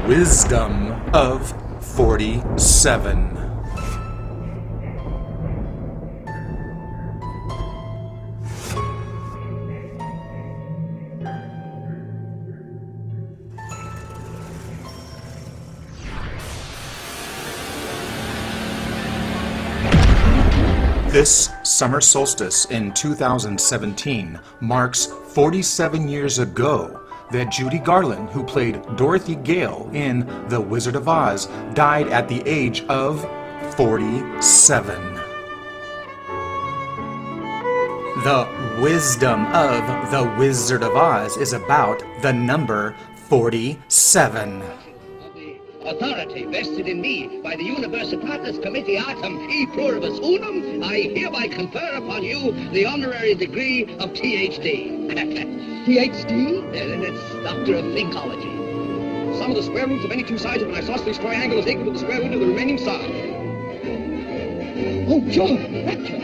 Wizdom of 47. This summer solstice in 2017 marks 47 years ago that Judy Garland, who played Dorothy Gale in The Wizard of Oz, died at the age of 47. The wisdom of The Wizard of Oz is about the number 47. Authority vested in me by the Universitatis Committee Artem e Pluribus Unum, I hereby confer upon you the honorary degree of Ph.D. Ph.D.? That's Doctor of Thinkology. Sum of the square roots of any two sides of an isosceles triangle is equal to the square root of the remaining side. Oh, John, Rector,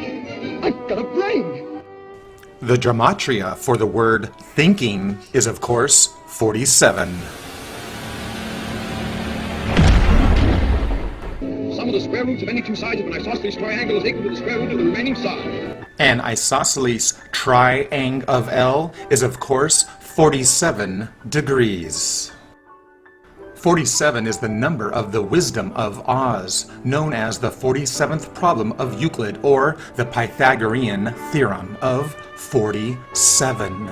I've got a brain. The gematria for the word thinking is, of course, 47. Sum of the square roots of any two sides of an isosceles triangle is equal to the square root of the remaining side. An isosceles triangle of L is, of course, 47 degrees. 47 is the number of the Wisdom of Oz, known as the 47th problem of Euclid, or the Pythagorean theorem of 47.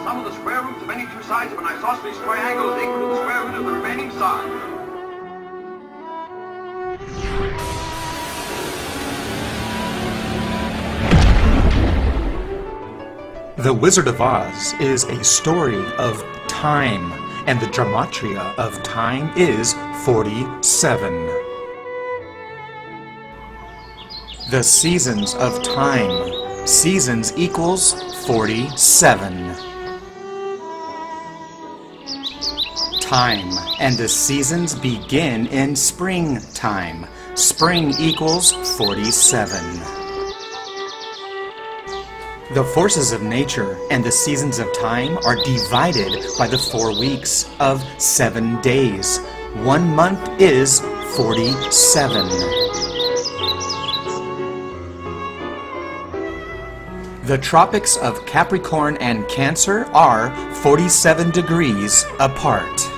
Sum of the square roots of any two sides of an isosceles triangle is equal to the square root of the remaining side. The Wizard of Oz is a story of time, and the gematria of time is 47. The seasons of time. Seasons equals 47. Time, and the seasons begin in springtime. Spring equals 47. The forces of nature and the seasons of time are divided by the 4 weeks of 7 days. 1 month is 47. The tropics of Capricorn and Cancer are 47 degrees apart.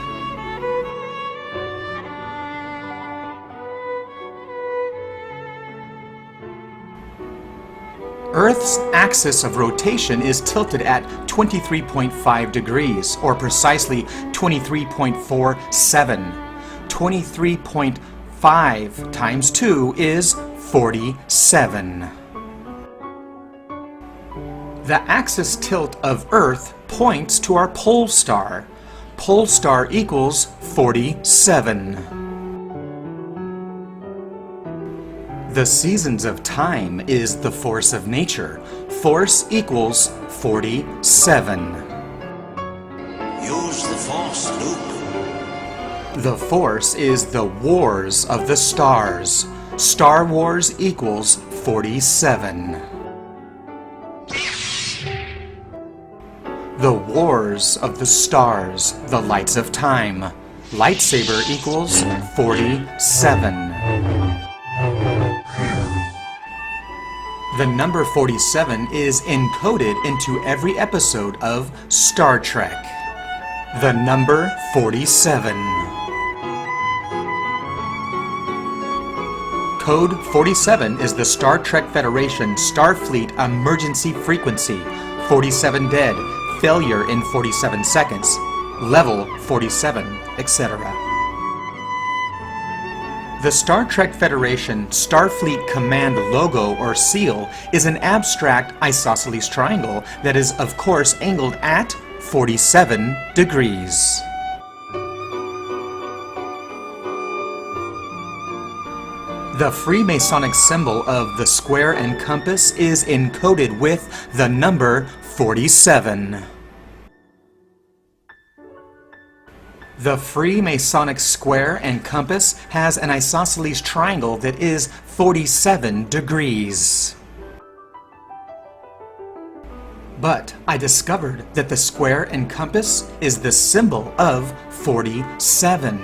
Earth's axis of rotation is tilted at 23.5 degrees, or precisely 23.47. 23.5 times 2 is 47. The axis tilt of Earth points to our pole star. Pole star equals 47. The seasons of time is the force of nature. Force equals 47. Use the Force, Luke. The force is the wars of the stars. Star Wars equals 47. The wars of the stars, the lights of time. Lightsaber equals 47. The number 47 is encoded into every episode of Star Trek. The number 47. Code 47 is the Star Trek Federation Starfleet emergency frequency. 47 dead, failure in 47 seconds, level 47, etc. The Star Trek Federation Starfleet Command logo or seal is an abstract isosceles triangle that is, of course, angled at 47 degrees. The Freemasonic symbol of the square and compass is encoded with the number 47. The Freemasonic square and compass has an isosceles triangle that is 47 degrees. But I discovered that the square and compass is the symbol of 47.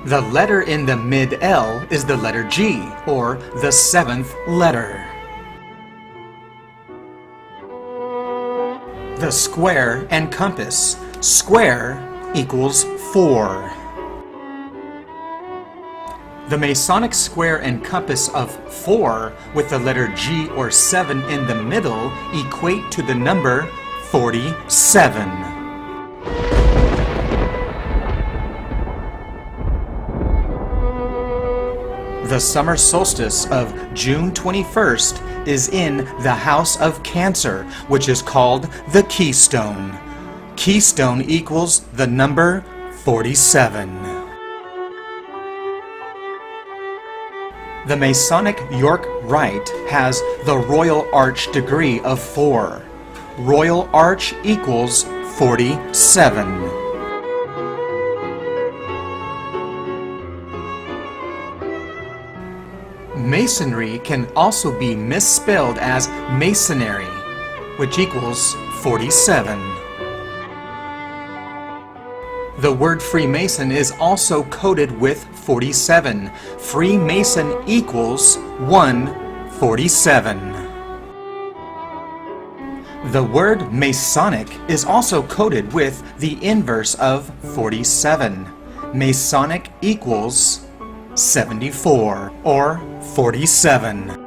The letter in the mid-L is the letter G, or the 7th letter. The square and compass. Square equals 4. The Masonic square and compass of 4 with the letter G or 7 in the middle equate to the number 47. The summer solstice of June 21st is in the house of Cancer, which is called the keystone. Keystone equals the number 47. The Masonic York Rite has the Royal Arch degree of 4. Royal Arch equals 47. Masonry can also be misspelled as masonry, which equals 47. The word Freemason is also coded with 47. Freemason equals 147. The word Masonic is also coded with the inverse of 47. Masonic equals 74, or 47.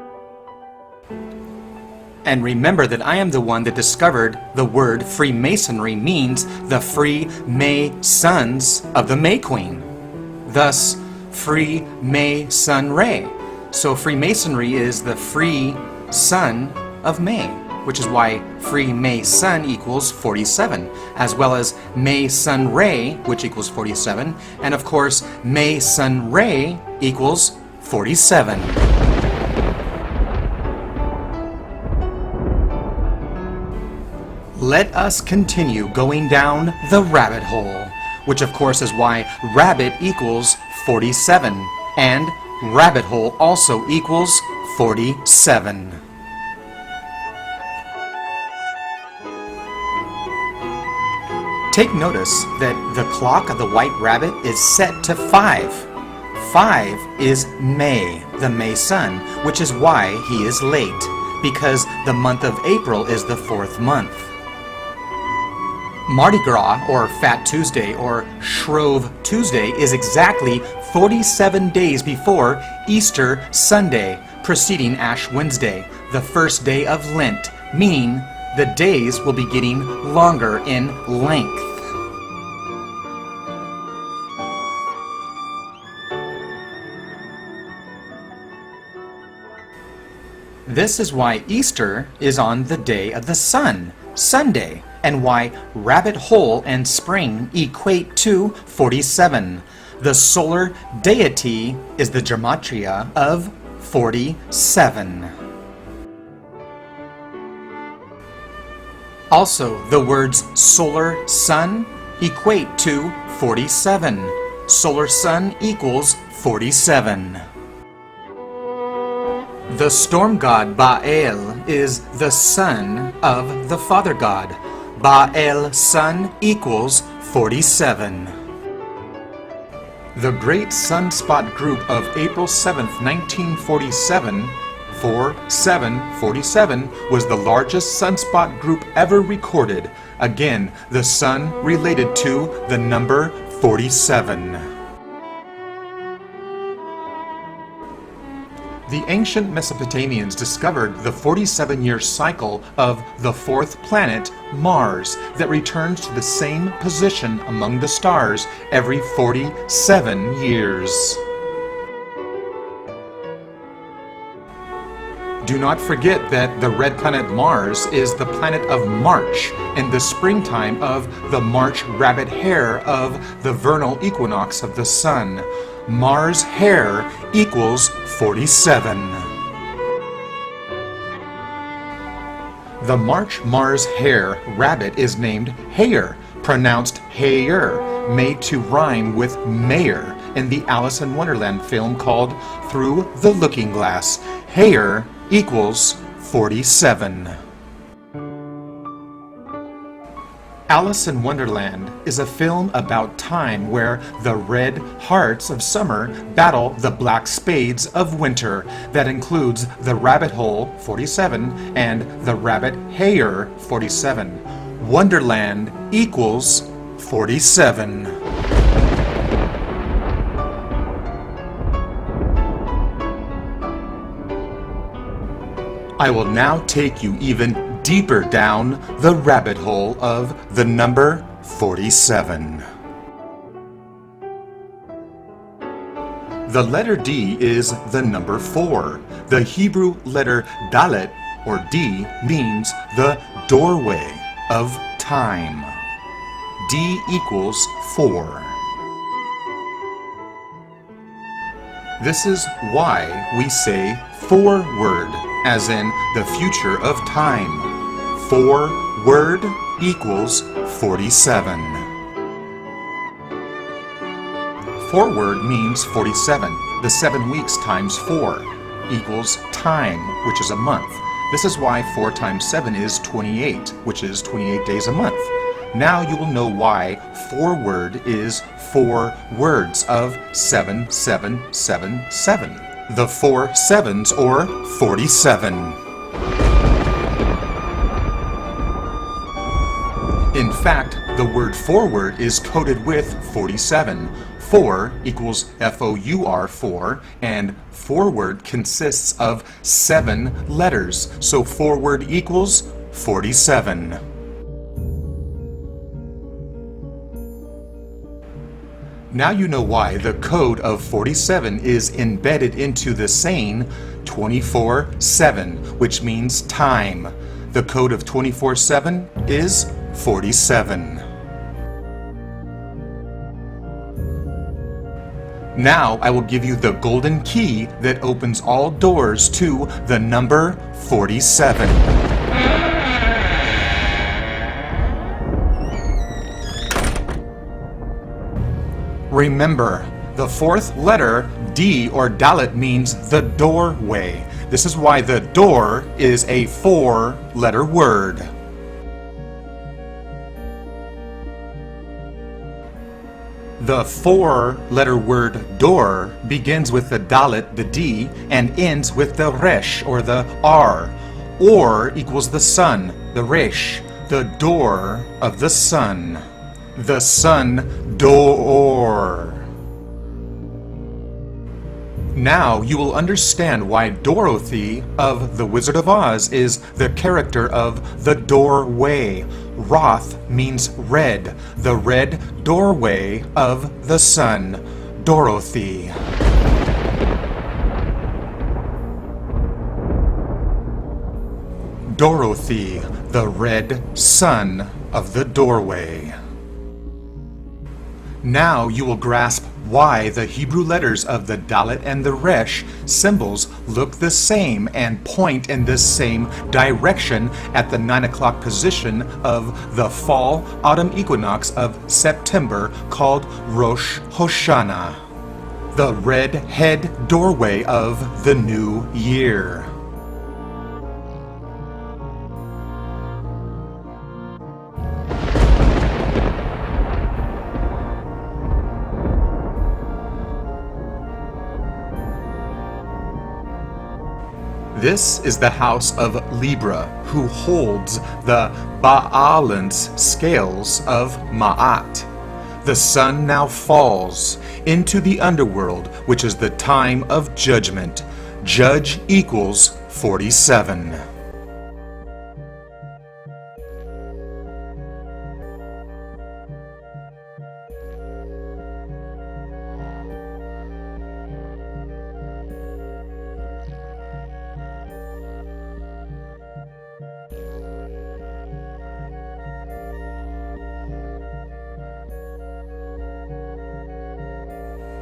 And remember that I am the one that discovered the word Freemasonry means the free May sons of the May Queen. Thus, free May sun ray. So Freemasonry is the free son of May, which is why free May sun equals 47, as well as May sun ray, which equals 47, and of course May sun ray equals 47. Let us continue going down the rabbit hole, which of course is why rabbit equals 47, and rabbit hole also equals 47. Take notice that the clock of the White Rabbit is set to 5. 5 is May, the May sun, which is why he is late, because the month of April is the 4th month. Mardi Gras, or Fat Tuesday, or Shrove Tuesday, is exactly 47 days before Easter Sunday, preceding Ash Wednesday, the first day of Lent, meaning the days will be getting longer in length. This is why Easter is on the day of the sun, Sunday, and why rabbit hole and spring equate to 47. The solar deity is the gematria of 47. Also, the words solar sun equate to 47. Solar sun equals 47. The storm god Baal is the son of the father god. Baal sun equals 47. The great sunspot group of April 7th, 1947, 4747, was the largest sunspot group ever recorded. Again, the sun related to the number 47. The ancient Mesopotamians discovered the 47-year cycle of the 4th planet, Mars, that returns to the same position among the stars every 47 years. Do not forget that the red planet Mars is the planet of March in the springtime of the March rabbit hare of the vernal equinox of the sun. Mars hare equals 47. The March Mars hare rabbit is named Hare, pronounced Hayer, made to rhyme with mayor in the Alice in Wonderland film called Through the Looking Glass. Hare equals 47. Alice in Wonderland is a film about time where the red hearts of summer battle the black spades of winter. That includes the rabbit hole 47 and the rabbit hair 47. Wonderland equals 47. I will now take you even deeper down the rabbit hole of the number 47. The letter D is the number 4. The Hebrew letter Dalet, or D, means the doorway of time. D equals 4. This is why we say forward, as in the future of time. Forward equals 47. Forward means 47. The 7 weeks times 4 equals time, which is a month. This is why 4 times 7 is 28, which is 28 days a month. Now you will know why forward is 4 words of 7777. The 4 sevens, or 47. In fact, the word forward is coded with 47. 4 equals F-O-U-R, 4, and forward consists of 7 letters, so forward equals 47. Now you know why the code of 47 is embedded into the saying 24/7, which means time. The code of 24/7 is 47. Now I will give you the golden key that opens all doors to the number 47. Remember, the 4th letter, D or Dalet, means the doorway. This is why the door is a 4-letter word. The 4-letter word door begins with the Dalet, the D, and ends with the Resh, or the R. Or equals the sun, the Resh, the door of the sun. The sun door. Now you will understand why Dorothy of The Wizard of Oz is the character of the doorway. Roth means red, the red doorway of the sun. Dorothy. Dorothy, the red sun of the doorway. Now you will grasp why the Hebrew letters of the Dalet and the Resh symbols look the same and point in the same direction at the 9 o'clock position of the fall-autumn equinox of September, called Rosh Hashanah, the red head doorway of the new year. This is the house of Libra, who holds the Baalance scales of Ma'at. The sun now falls into the underworld, which is the time of judgment. Judge equals 47.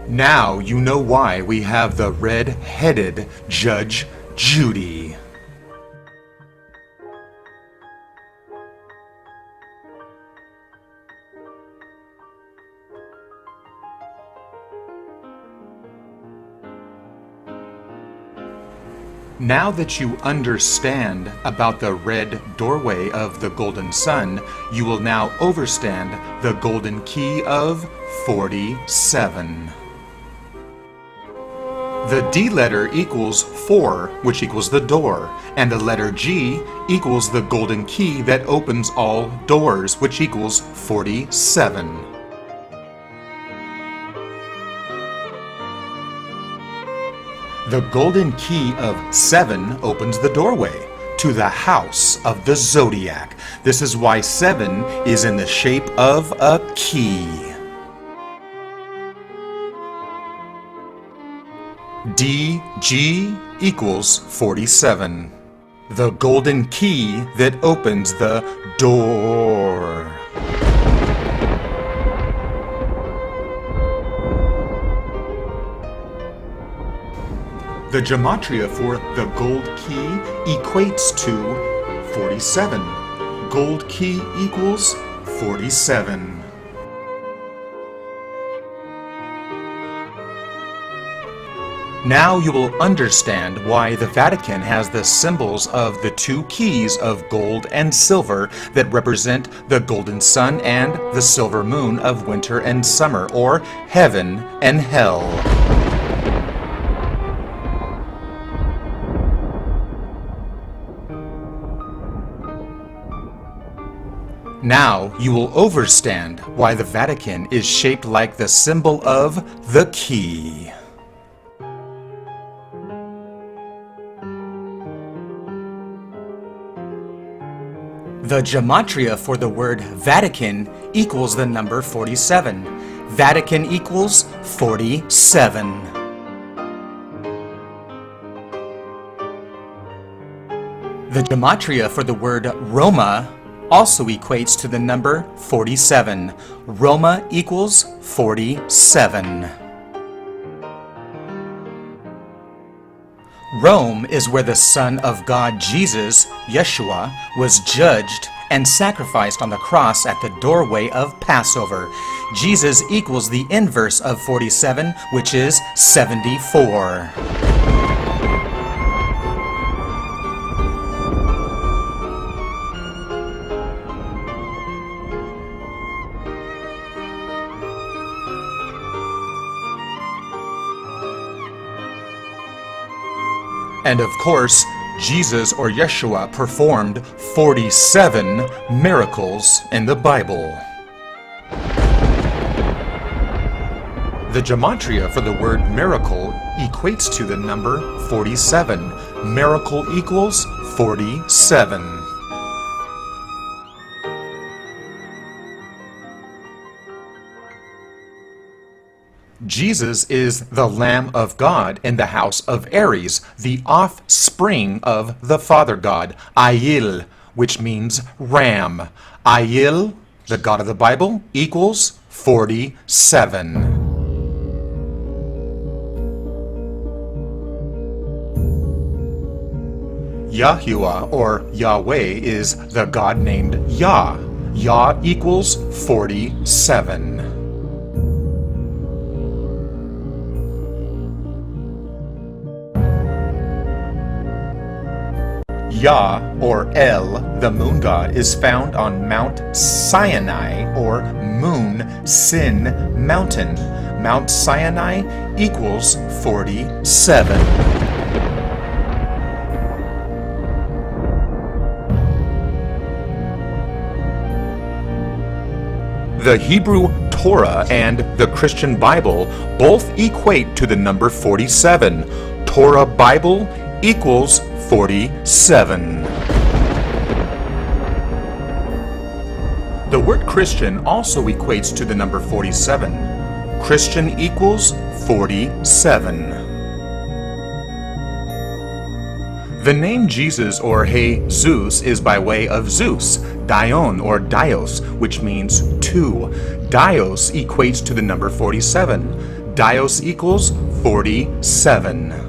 Now you know why we have the red-headed Judge Judy. Now that you understand about the red doorway of the golden sun, you will now overstand the golden key of 47. The D letter equals 4, which equals the door, and the letter G equals the golden key that opens all doors, which equals 47. The golden key of 7 opens the doorway to the house of the zodiac. This is why 7 is in the shape of a key. DG equals 47. The golden key that opens the door. The gematria for the gold key equates to 47. Gold key equals 47. Now you will understand why the Vatican has the symbols of the two keys of gold and silver that represent the golden sun and the silver moon of winter and summer, or heaven and hell. Now you will understand why the Vatican is shaped like the symbol of the key. The gematria for the word Vatican equals the number 47. Vatican equals 47. The gematria for the word Roma also equates to the number 47. Roma equals 47. Rome is where the Son of God Jesus, Yeshua, was judged and sacrificed on the cross at the doorway of Passover. Jesus equals the inverse of 47, which is 74. And of course, Jesus or Yeshua performed 47 miracles in the Bible. The gematria for the word miracle equates to the number 47. Miracle equals 47. Jesus is the Lamb of God in the house of Aries, the offspring of the Father God, Ayil, which means ram. Ayil, the God of the Bible, equals 47. Yahuwah or Yahweh is the God named Yah. Yah equals 47. Yah, or El, the moon god, is found on Mount Sinai, or Moon Sin Mountain. Mount Sinai equals 47. The Hebrew Torah and the Christian Bible both equate to the number 47. Torah Bible equals 47. The word Christian also equates to the number 47. Christian equals 47. The name Jesus or Jesus is by way of Zeus, Dion or Dios, which means two. Dios equates to the number 47. Dios equals 47.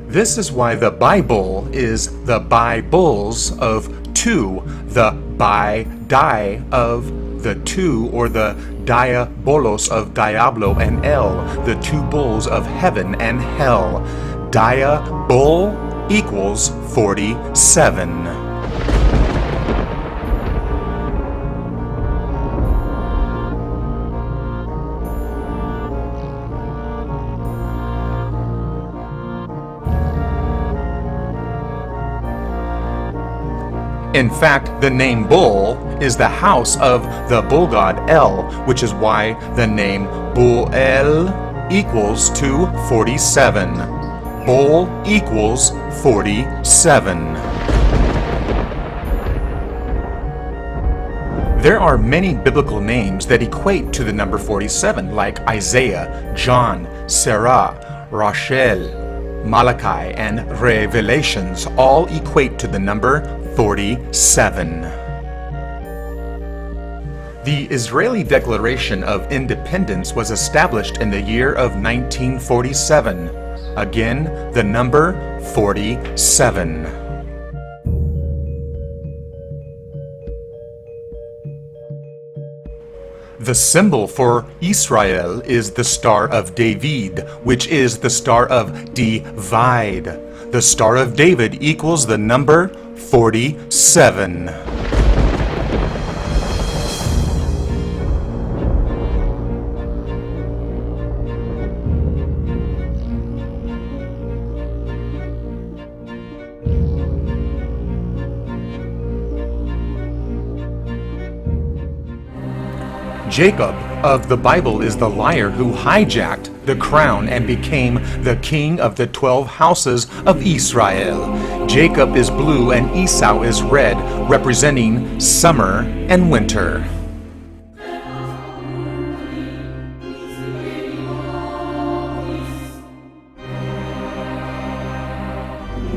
This is why the Bible is the Bibles of two, the bi-di of the two, or the diabolos of Diablo and El, the two bulls of heaven and hell. Diabol equals 47. In fact, the name Bull is the house of the bull god El, which is why the name Bull-El equals to 47. Bull equals 47. There are many biblical names that equate to the number 47, like Isaiah, John, Sarah, Rachel, Malachi, and Revelations all equate to the number 47. The Israeli Declaration of Independence was established in the year of 1947. Again, the number 47. The symbol for Israel is the Star of David, which is the Star of Divide. The Star of David equals the number 47. Jacob of the Bible is the liar who hijacked the crown and became the king of the 12 houses of Israel. Jacob is blue and Esau is red, representing summer and winter.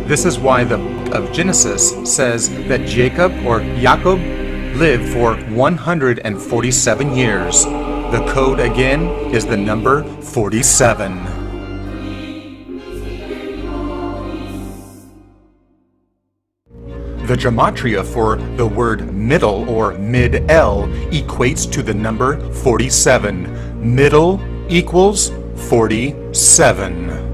This is why the book of Genesis says that Jacob, or Jacob, lived for 147 years. The code again is the number 47. The gematria for the word middle, or mid-el, equates to the number 47. Middle equals 47.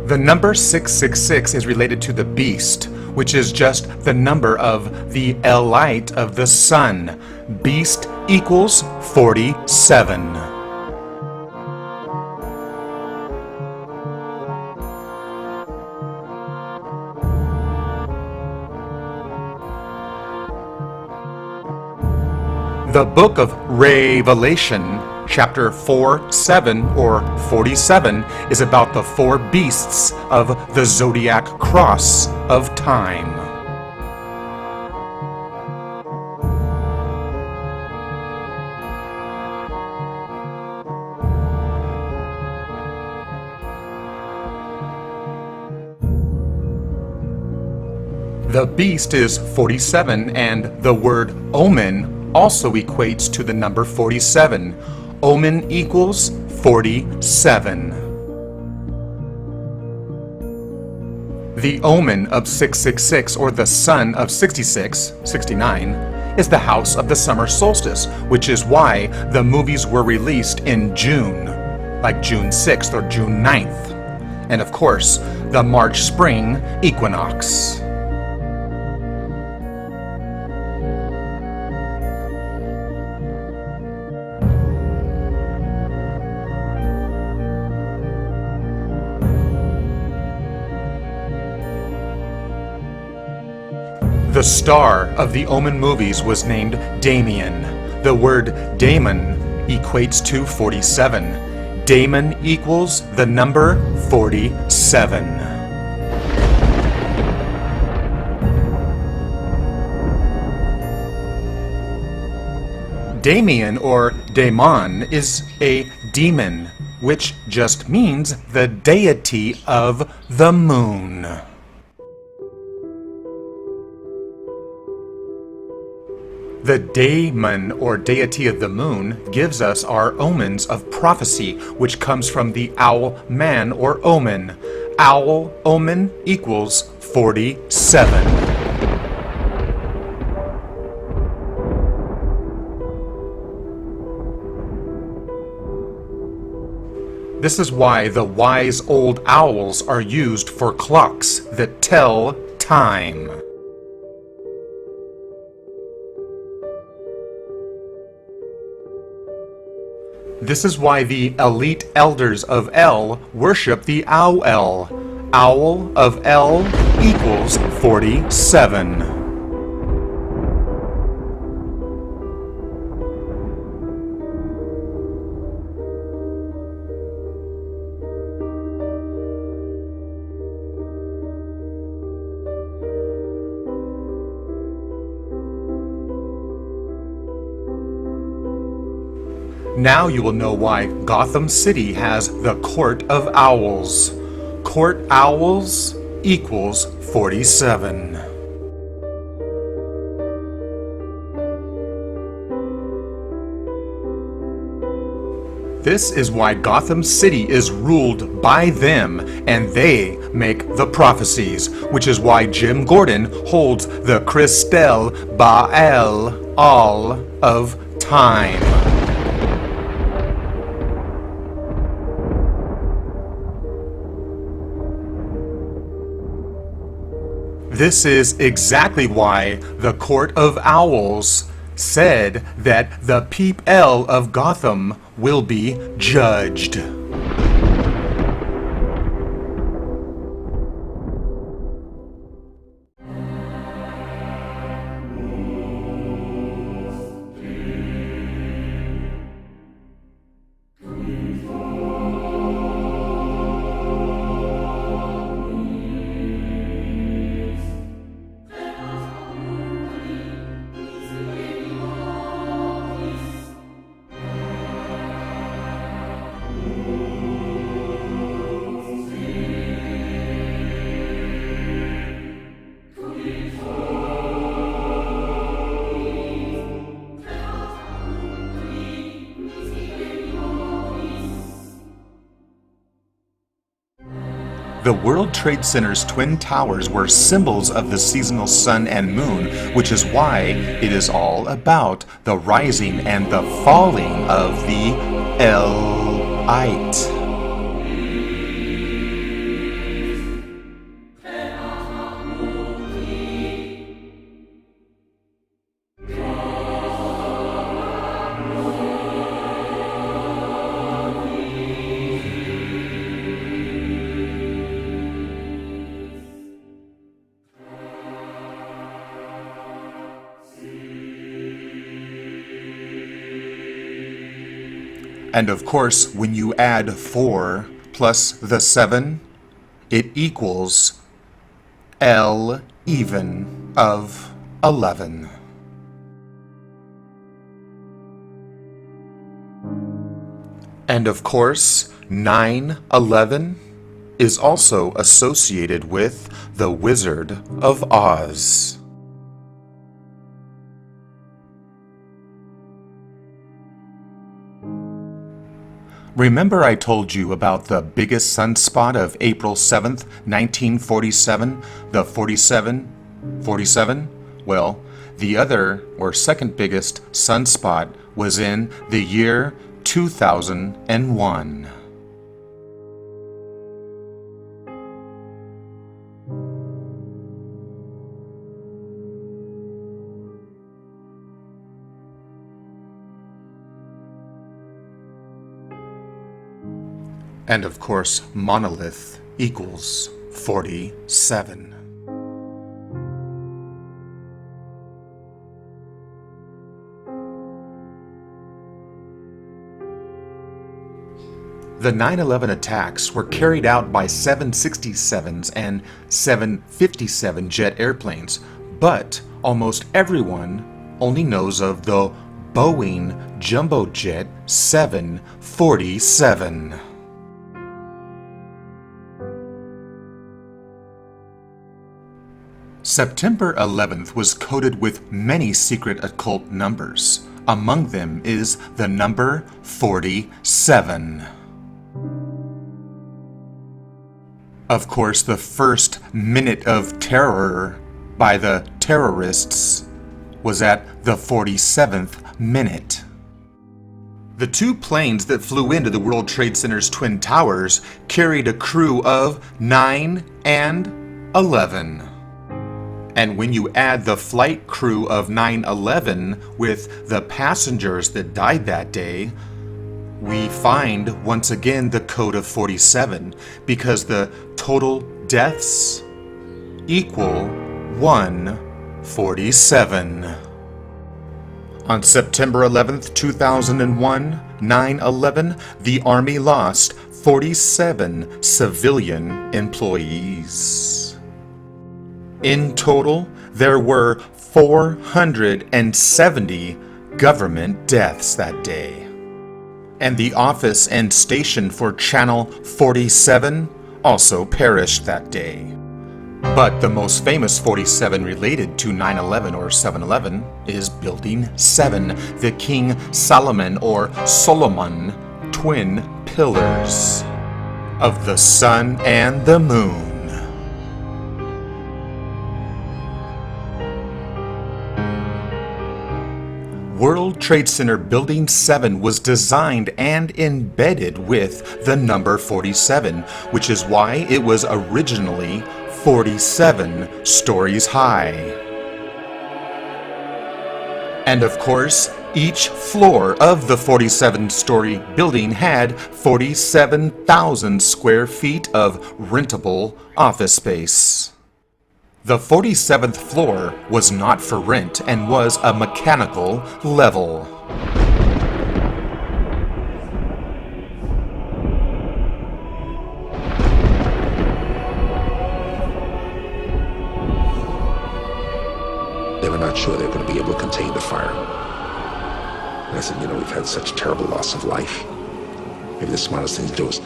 The number 666 is related to the beast, which is just the number of the light of the sun. Beast equals 47. The book of Revelation, chapter 4:7 or 47, is about the four beasts of the zodiac cross of time. The beast is 47, and the word omen also equates to the number 47. Omen equals 47. The omen of 666, or the sun of 66, 69, is the house of the summer solstice, which is why the movies were released in June, like June 6th or June 9th, and of course, the March spring equinox. The star of the Omen movies was named Damien. The word Damon equates to 47. Damon equals the number 47. Damien, or daemon, is a demon, which just means the deity of the moon. The daemon, or deity of the moon, gives us our omens of prophecy, which comes from the owl man, or omen. Owl omen equals 47. This is why the wise old owls are used for clocks that tell time. This is why the elite elders of El worship the owl. Owl of El equals 47. Now you will know why Gotham City has the Court of Owls. Court Owls equals 47. This is why Gotham City is ruled by them, and they make the prophecies, which is why Jim Gordon holds the Crystal Baal all of time. This is exactly why the Court of Owls said that the people of Gotham will be judged. The World Trade Center's twin towers were symbols of the seasonal sun and moon, which is why it is all about the rising and the falling of the Elite. And of course, when you add 4 plus the 7, it equals L even of 11. And of course, 9/11 is also associated with the Wizard of Oz. Remember I told you about the biggest sunspot of April 7th, 1947, the 47? Well, the other, or second biggest, sunspot was in the year 2001. And of course, monolith equals 47. The 9/11 attacks were carried out by 767s and 757 jet airplanes, but almost everyone only knows of the Boeing jumbo jet 747. September 11th was coded with many secret occult numbers. Among them is the number 47. Of course, the first minute of terror by the terrorists was at the 47th minute. The two planes that flew into the World Trade Center's Twin Towers carried a crew of 9 and 11. And when you add the flight crew of 9/11 with the passengers that died that day, we find once again the code of 47, because the total deaths equal 147. On September 11th, 2001, 9/11, the Army lost 47 civilian employees. In total, there were 470 government deaths that day. And the office and station for Channel 47 also perished that day. But the most famous 47 related to 9/11 or 7/11 is Building 7, the King Solomon or Solomon twin pillars of the sun and the moon. World Trade Center Building 7 was designed and embedded with the number 47, which is why it was originally 47 stories high. And of course, each floor of the 47-story building had 47,000 square feet of rentable office space. The 47th floor was not for rent and was a mechanical level. They were not sure they were going to be able to contain the fire. And I said, we've had such terrible loss of life. Maybe the smartest thing to do is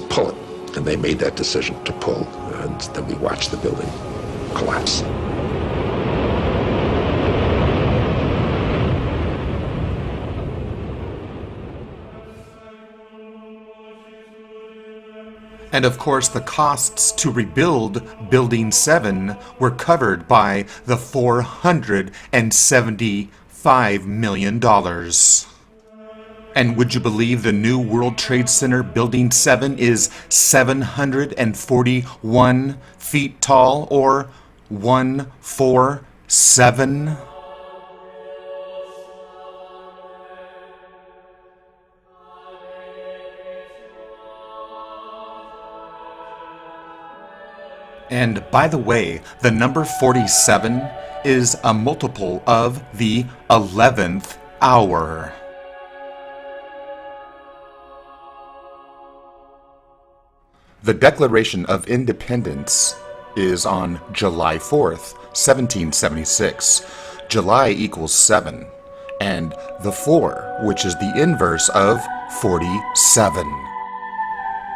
pull it. And they made that decision to pull, and then we watched the building collapse. And of course, the costs to rebuild Building 7 were covered by the $475 million. And would you believe the new World Trade Center Building 7 is 741 feet tall, or 147? And by the way, the number 47 is a multiple of the 11th hour. The Declaration of Independence is on July 4th, 1776. July equals 7, and the 4, which is the inverse of 47.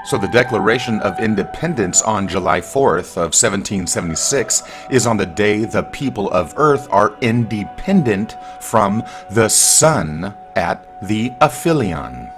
So the Declaration of Independence on July 4th of 1776 is on the day the people of Earth are independent from the sun at the aphelion.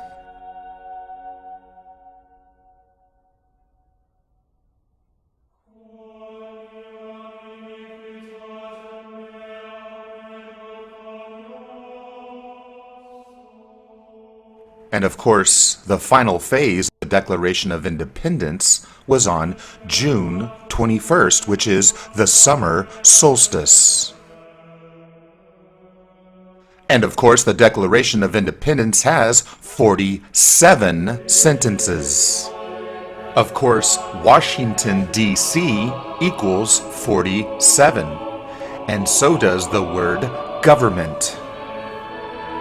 And of course, the final phase of the Declaration of Independence was on June 21st, which is the summer solstice. And of course, the Declaration of Independence has 47 sentences. Of course, Washington, D.C. equals 47, and so does the word government,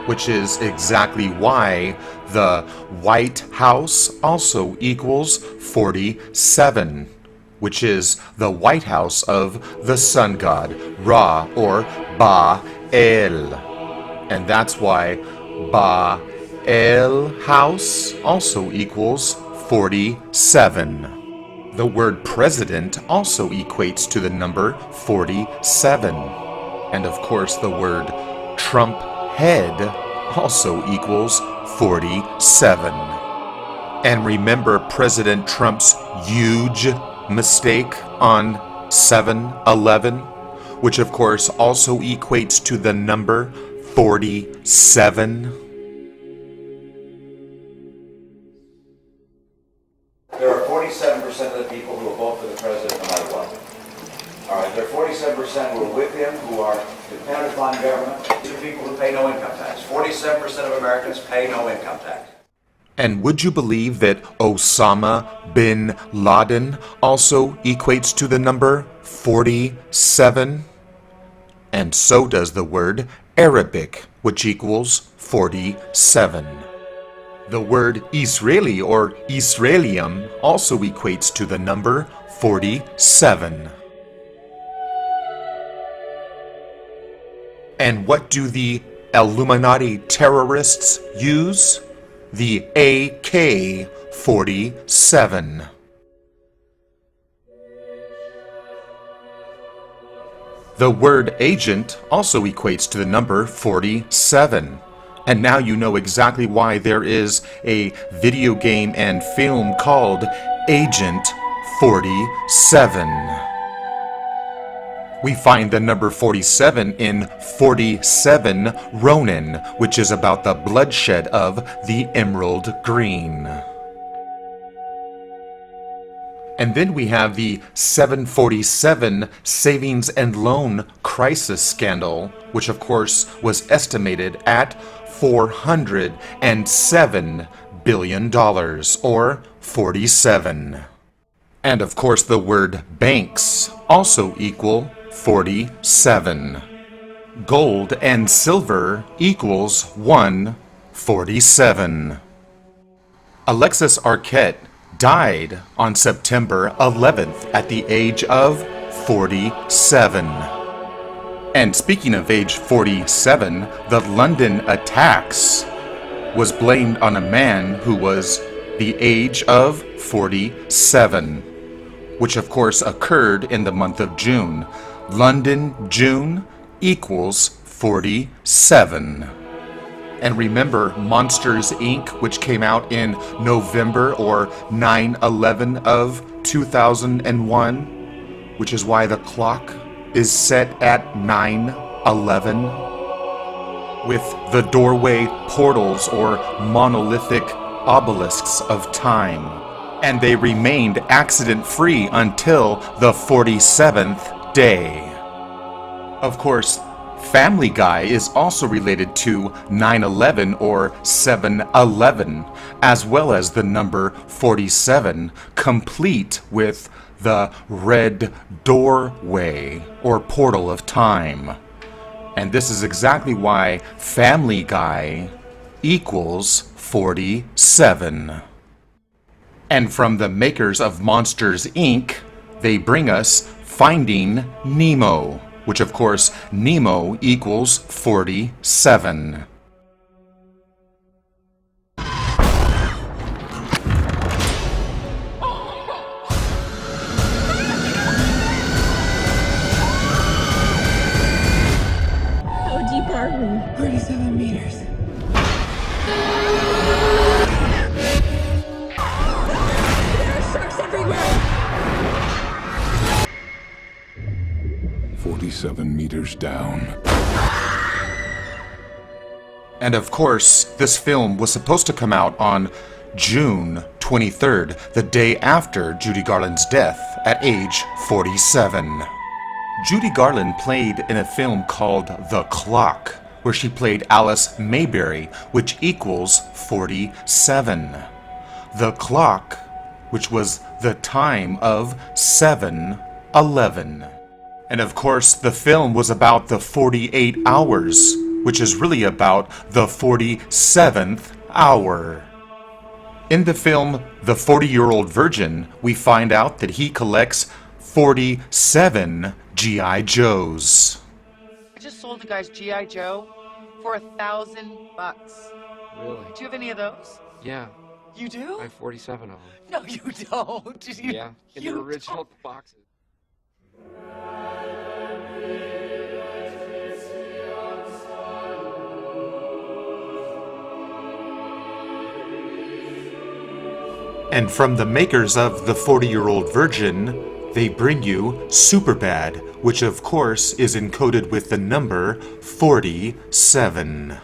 which is exactly why the White House also equals 47, which is the White House of the sun god, Ra, or Ba-El. And that's why Ba-El House also equals 47. The word president also equates to the number 47. And of course, the word Trump head also equals 47. And remember President Trump's huge mistake on 7/11, which of course also equates to the number 47. There are 47% of the people who will vote for the president no matter what. All right, there are 47% who are with him, who are dependent upon government. These are people who pay no income tax. 47% of Americans pay no income tax. And would you believe that Osama bin Laden also equates to the number 47? And so does the word Arabic, which equals 47. The word Israeli or Israelium also equates to the number 47. And what do the Illuminati terrorists use? The AK-47. The word agent also equates to the number 47. And now you know exactly why there is a video game and film called Agent 47. We find the number 47 in 47 Ronin, which is about the bloodshed of the Emerald Green. And then we have the 747 savings and loan crisis scandal, which of course was estimated at $407 billion, or 47. And of course the word banks also equal 47. Gold and silver equals 147. Alexis Arquette died on September 11th at the age of 47. And speaking of age 47, the London attacks was blamed on a man who was the age of 47, which of course occurred in the month of June. London, June equals 47. And remember Monsters, Inc., which came out in November or 9/11 of 2001, which is why the clock is set at 9/11, with the doorway portals or monolithic obelisks of time. And they remained accident-free until the 47th day. Of course, Family Guy is also related to 9/11 or 7/11, as well as the number 47, complete with the red doorway or portal of time. And this is exactly why Family Guy equals 47. And from the makers of Monsters, Inc., they bring us Finding Nemo, which of course Nemo equals 47. How deep are we? 37 meters. There are sharks everywhere! 47 meters down. And of course, this film was supposed to come out on June 23rd, the day after Judy Garland's death at age 47. Judy Garland played in a film called The Clock, where she played Alice Mayberry, which equals 47. The Clock, which was the time of 7/11. And of course, the film was about the 48 hours, which is really about the 47th hour. In the film The 40-Year-Old Virgin, we find out that he collects 47 G.I. Joes. I just sold the guy's G.I. Joe for $1,000. Really? Do you have any of those? Yeah. You do? I have 47 of them. No, you don't. Yeah, in the you original boxes. And from the makers of the 40-Year-Old Virgin, they bring you Superbad, which of course is encoded with the number 47.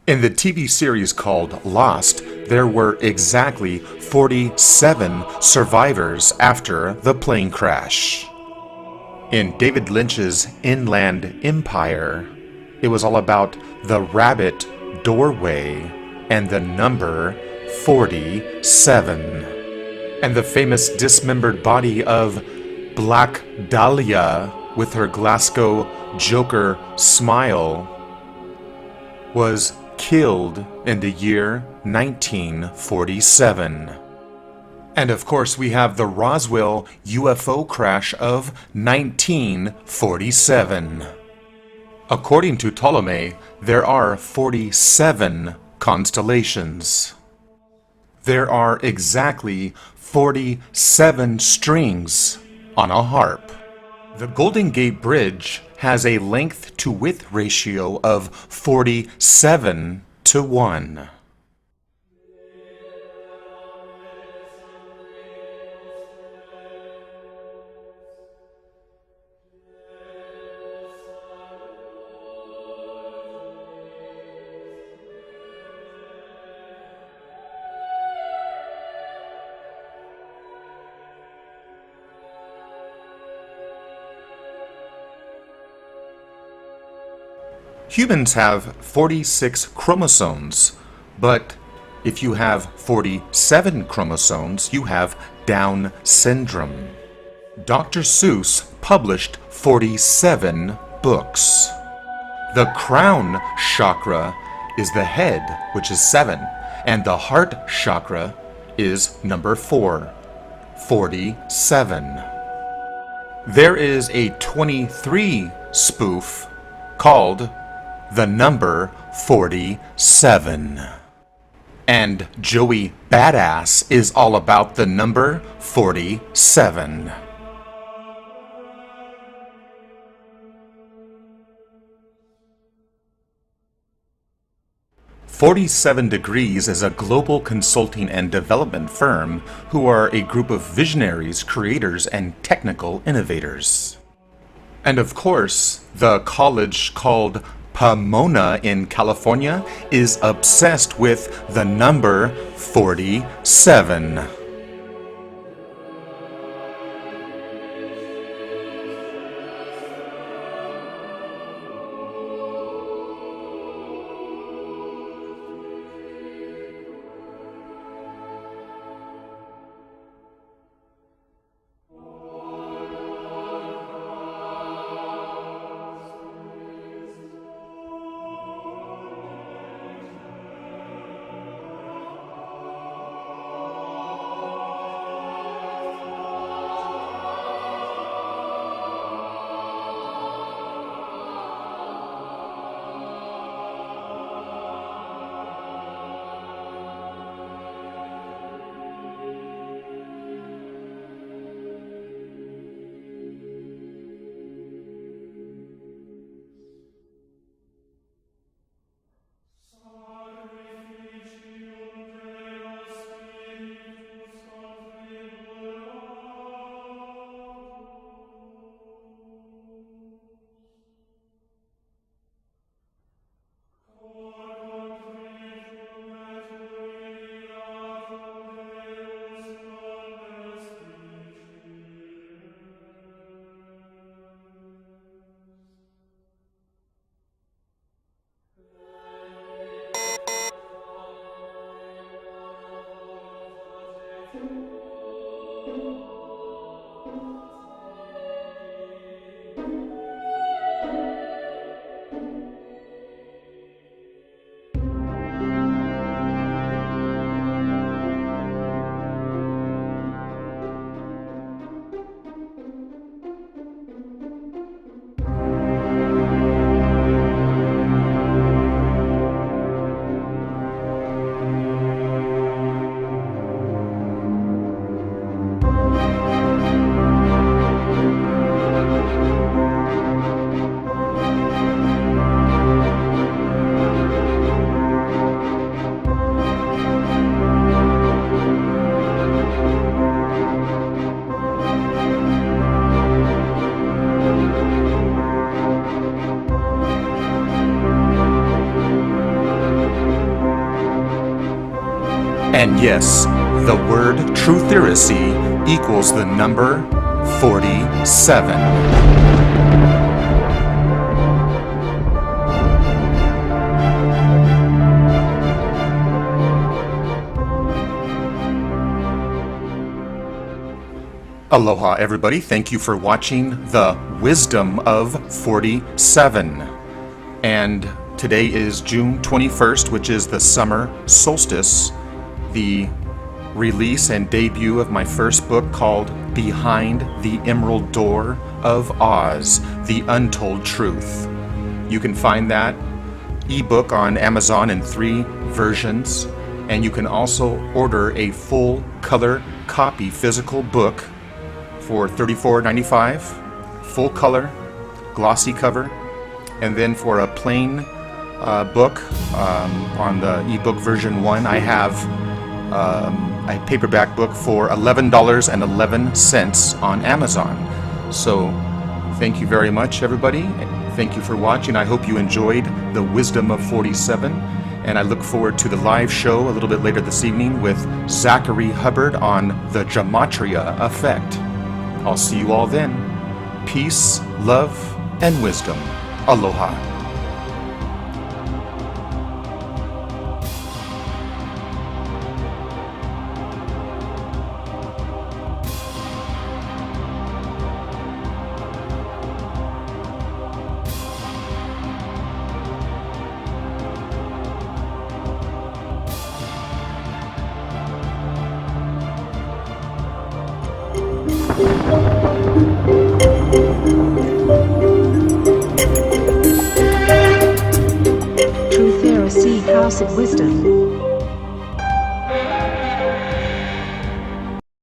In the TV series called Lost, there were exactly 47 survivors after the plane crash. In David Lynch's Inland Empire, it was all about the rabbit doorway and the number 47, and the famous dismembered body of Black Dahlia with her Glasgow Joker smile was killed in the year 1947. And of course we have the Roswell UFO crash of 1947. According to Ptolemy, there are 47 constellations. There are exactly 47 strings on a harp. The Golden Gate Bridge has a length to width ratio of 47 to 1. Humans have 46 chromosomes, but if you have 47 chromosomes, you have Down syndrome. Dr. Seuss published 47 books. The crown chakra is the head, which is 7, and the heart chakra is number 4, 47. There is a 23 spoof called the number 47. And Joey Badass is all about the number 47. "47 Degrees is a global consulting and development firm who are a group of visionaries, creators, and technical innovators. And of course, the college called Pomona in California is obsessed with the number 47. And yes, the word trutheracy equals the number 47. Aloha, everybody. Thank you for watching the Wisdom of 47. And today is June 21st, which is the summer solstice, the release and debut of my first book called Behind the Emerald Door of Oz, The Untold Truth. You can find that ebook on Amazon in 3 versions, and you can also order a full color copy physical book for $34.95, full color, glossy cover, and then for a plain book on the ebook version 1, I have a paperback book for $11.11 on Amazon. So thank you very much, everybody. Thank you for watching. I hope you enjoyed the Wisdom of 47, and I look forward to the live show a little bit later this evening with Zachary Hubbard on the Gematria Effect. I'll see you all then. Peace, love, and wisdom. Aloha. Trutheracy House of Wisdom.